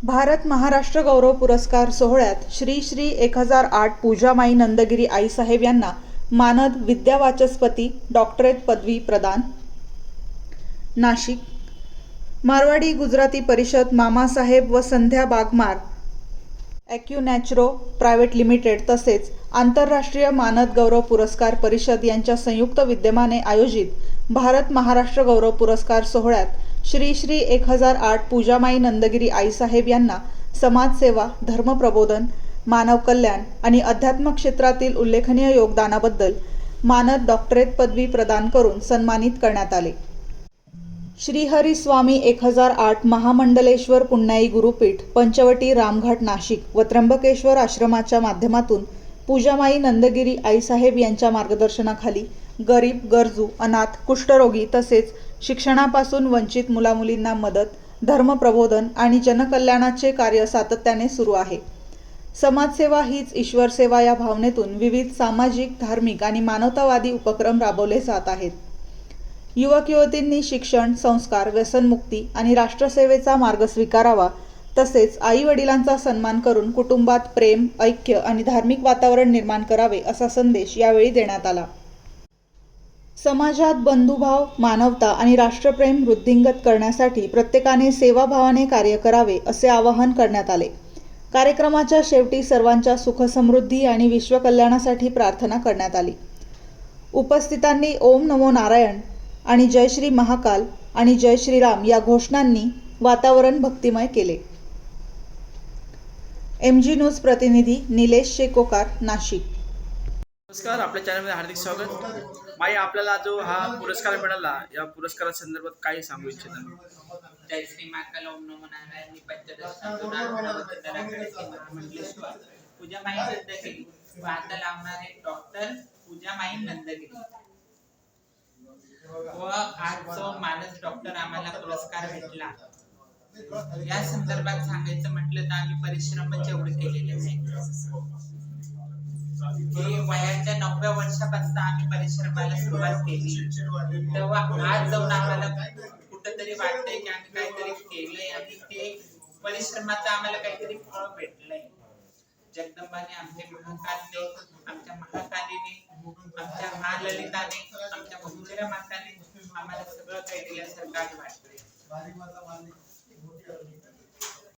भारत महाराष्ट्र गौरव पुरस्कार सोहळ्यात श्री श्री 1008 पूजामाई नंदगिरी आईसाहेब यांना मानद विद्यावाचस्पती डॉक्टरेट पदवी प्रदान. नाशिक. मारवाडी गुजराती परिषद मामासाहेब व संध्या बागमार ॲक्युनॅचरो प्रायव्हेट लिमिटेड तसेच आंतरराष्ट्रीय मानद गौरव पुरस्कार परिषद यांच्या संयुक्त विद्यमाने आयोजित भारत महाराष्ट्र गौरव पुरस्कार सोहळ्यात श्री श्री 1008 पूजामाई नंदगिरी आईसाहेब यांना समाजसेवा, धर्मप्रबोधन, मानव कल्याण आणि अध्यात्म क्षेत्रातील उल्लेखनीय योगदानाबद्दल मानद डॉक्टरेट पदवी प्रदान करून सन्मानित करण्यात आले. श्रीहरी स्वामी 1008 महामंडलेश्वर पुण्याई गुरुपीठ, पंचवटी, रामघाट, नाशिक व त्र्यंबकेश्वर आश्रमाच्या माध्यमातून पूजामाई नंदगिरी आईसाहेब यांच्या मार्गदर्शनाखाली गरीब, गरजू, अनाथ, कुष्ठरोगी तसेच शिक्षणापासून वंचित मुलामुलींना मदत, धर्मप्रबोधन आणि जनकल्याणाचे कार्य सातत्याने सुरू आहे. समाजसेवा हीच ईश्वरसेवा या भावनेतून विविध सामाजिक, धार्मिक आणि मानवतावादी उपक्रम राबवले जात आहेत. युवक युवतींनी शिक्षण, संस्कार, व्यसनमुक्ती आणि राष्ट्रसेवेचा मार्ग स्वीकारावा तसेच आई वडिलांचा सन्मान करून कुटुंबात प्रेम, ऐक्य आणि धार्मिक वातावरण निर्माण करावे असा संदेश यावेळी देण्यात आला. समाजात बंधुभाव, मानवता आणि राष्ट्रप्रेम वृद्धिंगत करण्यासाठी प्रत्येकाने सेवाभावाने कार्य करावे असे आवाहन करण्यात आले. कार्यक्रमाच्या शेवटी सर्वांच्या सुखसमृद्धी आणि विश्वकल्याणासाठी प्रार्थना करण्यात आली. उपस्थितांनी ओम नमो नारायण आणि जय श्री महाकाल आणि जय श्रीराम या घोषणांनी वातावरण भक्तिमय केले. MG न्यूज प्रतिनिधी निलेश शेकोकार, नाशिक. नमस्कार, आपल्या चॅनलमध्ये हार्दिक स्वागत. माई, आपल्याला जो हा पुरस्कार मिळाला, या पुरस्कारासंदर्भात काही सांगू इच्छिता? जय श्री महाकाल, ओम नमो नारायण. मी पंचदश महामंडलेश्वर पूजामाई नंदगिरी व आता लावणारे डॉक्टर पूजामाई नंदगिरी व आज जो मानस डॉक्टर आम्हाला पुरस्कार भेटला, या संदर्भात सांगायचं म्हटलं तर आम्ही परिश्रम जेवढे केलेले आहेत की वयाच्या 9व्या वर्षापासून आम्ही परिश्रमाला सुरुवात केली, तेव्हा आज जाऊन आम्हाला कुठंतरी वाटतंय की आम्ही काहीतरी केलंय आणि ते परिश्रमाचं आम्हाला काहीतरी फळ भेटलंय. जगदंबाने, आमच्या महाकालने, आमच्या महाकालीने, आमच्या महाललिताने, आमच्या मंजुळा माताने आम्हाला सगळं काही दिल्यासारखं वाटतंय.